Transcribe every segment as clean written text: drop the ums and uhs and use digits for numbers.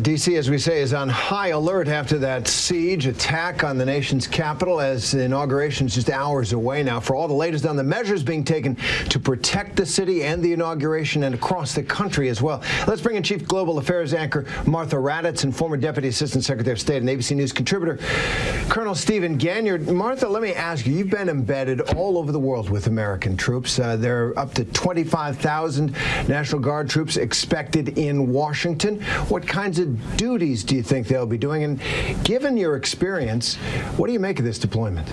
D.C., as we say, is on high alert after that siege attack on the nation's capital, as the inauguration is just hours away now. For all the latest on the measures being taken to protect the city and the inauguration and across the country as well, let's bring in Chief Global Affairs anchor Martha Raddatz and former Deputy Assistant Secretary of State and ABC News contributor Colonel Stephen Ganyard. Martha, let me ask you, you've been embedded all over the world with American troops. There are up to 25,000 National Guard troops expected in Washington. What kinds of duties do you think they'll be doing? And given your experience, what do you make of this deployment?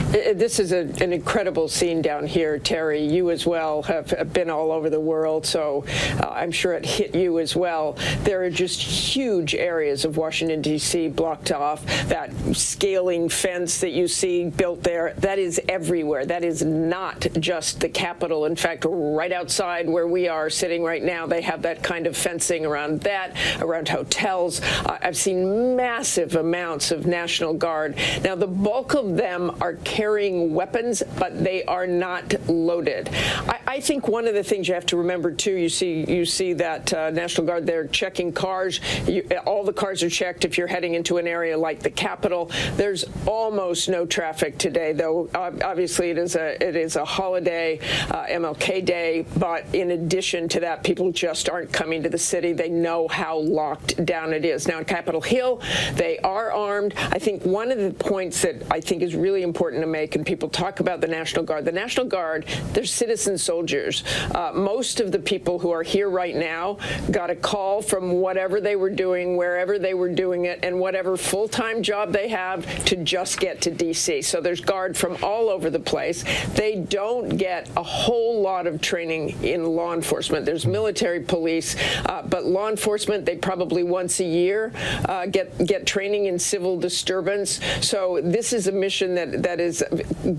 This is an incredible scene down here, Terry. You as well have been all over the world, so I'm sure it hit you as well. There are just huge areas of Washington, D.C. blocked off. That scaling fence that you see built there, that is everywhere. That is not just the Capitol. In fact, right outside where we are sitting right now, they have that kind of fencing around that, around hotels. I've seen massive amounts of National Guard. Now, the bulk of them are carrying weapons, but they are not loaded. I think one of the things you have to remember too, you see that National Guard there checking cars. All the cars are checked if you're heading into an area like the Capitol. There's almost no traffic today, though. Obviously, it is a holiday, MLK Day. But in addition to that, people just aren't coming to the city. They know how locked down it is. Now, in Capitol Hill, they are armed. I think one of the points that I think is really important to make, and people talk about the National Guard. The National Guard, they're citizen soldiers. Most of the people who are here right now got a call from whatever they were doing, wherever they were doing it, and whatever full-time job they have to just get to D.C. So there's Guard from all over the place. They don't get a whole lot of training in law enforcement. There's military police, but law enforcement, they probably once a year get training in civil disturbance. So this is a mission that is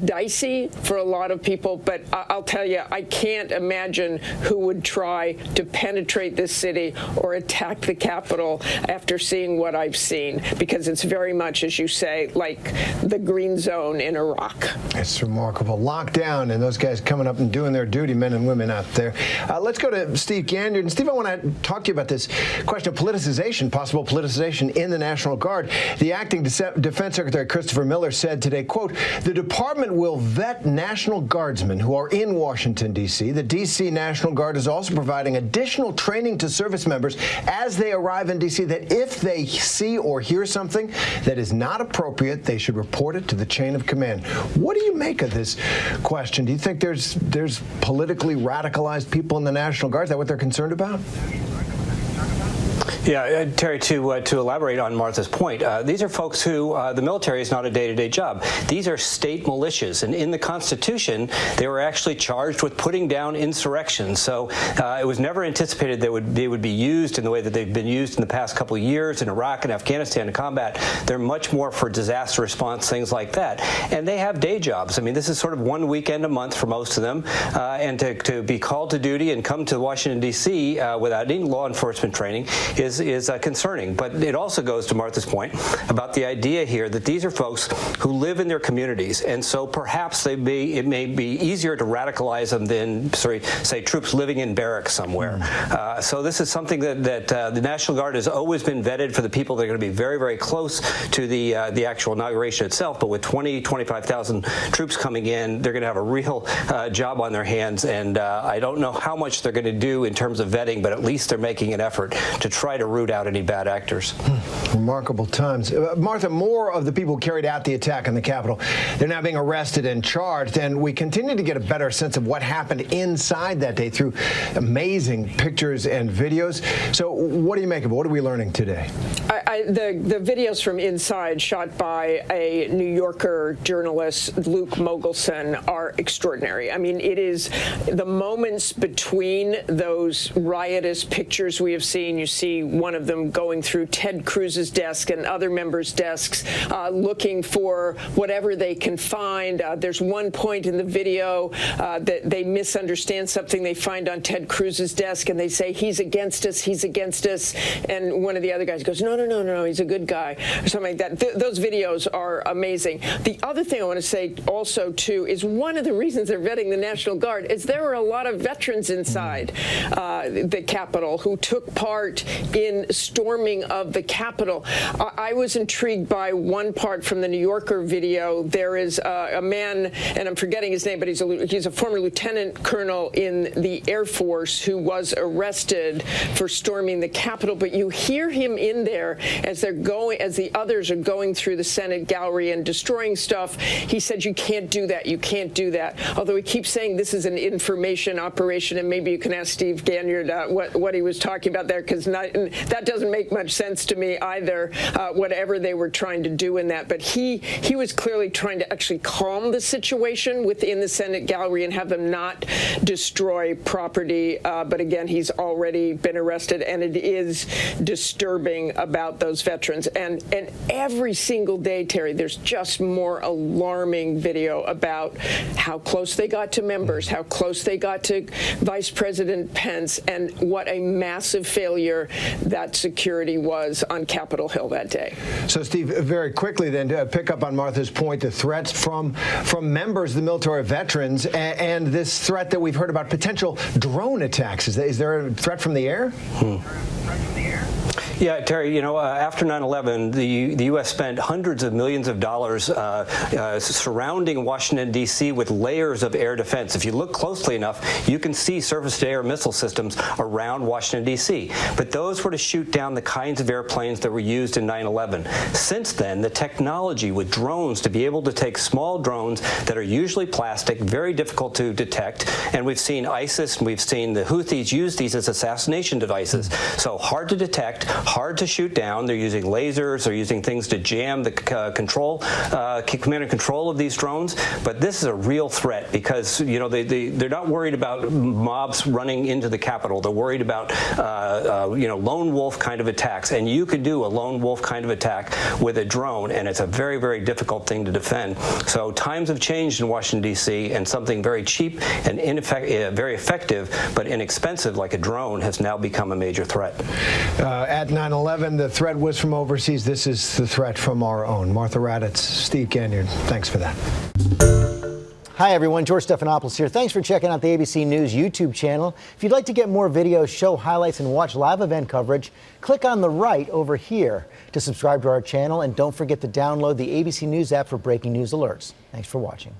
dicey for a lot of people, but I'll tell you, I can't imagine who would try to penetrate this city or attack the Capitol after seeing what I've seen, because it's very much, as you say, like the green zone in Iraq. It's remarkable. Lockdown, and those guys coming up and doing their duty, men and women out there. Let's go to Steve Ganyard. And Steve, I want to talk to you about this question of politicization, possible politicization in the National Guard. The acting Defense Secretary Christopher Miller said today, quote, "The department will vet National Guardsmen who are in Washington, D.C. The D.C. National Guard is also providing additional training to service members as they arrive in D.C. that if they see or hear something that is not appropriate, they should report it to the chain of command." What do you make of this question? Do you think there's politically radicalized people in the National Guard? Is that what they're concerned about? Yeah, Terry, to elaborate on Martha's point, these are folks who the military is not a day-to-day job. These are state militias, and in the Constitution, they were actually charged with putting down insurrection. So it was never anticipated they would be used in the way that they've been used in the past couple of years in Iraq and Afghanistan in combat. They're much more for disaster response, things like that. And they have day jobs. I mean, this is sort of one weekend a month for most of them. And to be called to duty and come to Washington, D.C. Without any law enforcement training is concerning. But it also goes to Martha's point about the idea here that these are folks who live in their communities, and so perhaps it may be easier to radicalize them than, say, troops living in barracks somewhere. So this is something that the National Guard has always been vetted for the people that are going to be very, very close to the actual inauguration itself. But with 25,000 troops coming in, they're going to have a real job on their hands, and I don't know how much they're going to do in terms of vetting, but at least they're making an effort to try to root out any bad actors. Remarkable times. Martha, more of the people who carried out the attack on the Capitol, they're now being arrested and charged, and we continue to get a better sense of what happened inside that day through amazing pictures and videos. So what do you make of it? What are we learning today? The videos from inside, shot by a New Yorker journalist, Luke Mogelson, are extraordinary. I mean, it is the moments between those riotous pictures we have seen. You see one of them going through Ted Cruz's desk and other members' desks, looking for whatever they can find. There's one point in the video that they misunderstand something they find on Ted Cruz's desk, and they say, "He's against us, he's against us." And one of the other guys goes, "No, no, no, no, he's a good guy," or something like that. Those videos are amazing. The other thing I want to say also, too, is one of the reasons they're vetting the National Guard is there were a lot of veterans inside the Capitol who took part in storming of the Capitol. I was intrigued by one part from the New Yorker video. There is a man, and I'm forgetting his name, but he's a former lieutenant colonel in the Air Force who was arrested for storming the Capitol. But you hear him in there as the others are going through the Senate gallery and destroying stuff. He said, "You can't do that. You can't do that." Although he keeps saying this is an information operation, and maybe you can ask Steve Ganyard what he was talking about there, because that doesn't make much sense to me either, whatever they were trying to do in that. But he was clearly trying to actually calm the situation within the Senate gallery and have them not destroy property. But again, he's already been arrested, and it is disturbing about those veterans. And every single day, Terry, there's just more alarming video about how close they got to members, how close they got to Vice President Pence, and what a massive failure that security was on Capitol Hill that day. So, Steve, very quickly then, to pick up on Martha's point, the threats from members of the military, veterans, and this threat that we've heard about, potential drone attacks. Is there a threat from the air? Yeah, Terry, you know, after 9/11, the U.S. spent hundreds of millions of dollars surrounding Washington, D.C. with layers of air defense. If you look closely enough, you can see surface-to-air missile systems around Washington, D.C. But those were to shoot down the kinds of airplanes that were used in 9/11. Since then, the technology with drones to be able to take small drones that are usually plastic, very difficult to detect, and we've seen ISIS and we've seen the Houthis use these as assassination devices. So hard to detect, hard to shoot down. They're using lasers, they're using things to jam the command and control of these drones. But this is a real threat because, you know, they're not worried about mobs running into the Capitol. They're worried about, you know, lone wolf kind of attacks. And you could do a lone wolf kind of attack with a drone, and it's a very, very difficult thing to defend. So times have changed in Washington, D.C., and something very cheap and very effective but inexpensive like a drone has now become a major threat. At 9/11, the threat was from overseas. This is the threat from our own. Martha Raddatz, Steve Ganyard, thanks for that. Hi, everyone. George Stephanopoulos here. Thanks for checking out the ABC News YouTube channel. If you'd like to get more videos, show highlights, and watch live event coverage, click on the right over here to subscribe to our channel. And don't forget to download the ABC News app for breaking news alerts. Thanks for watching.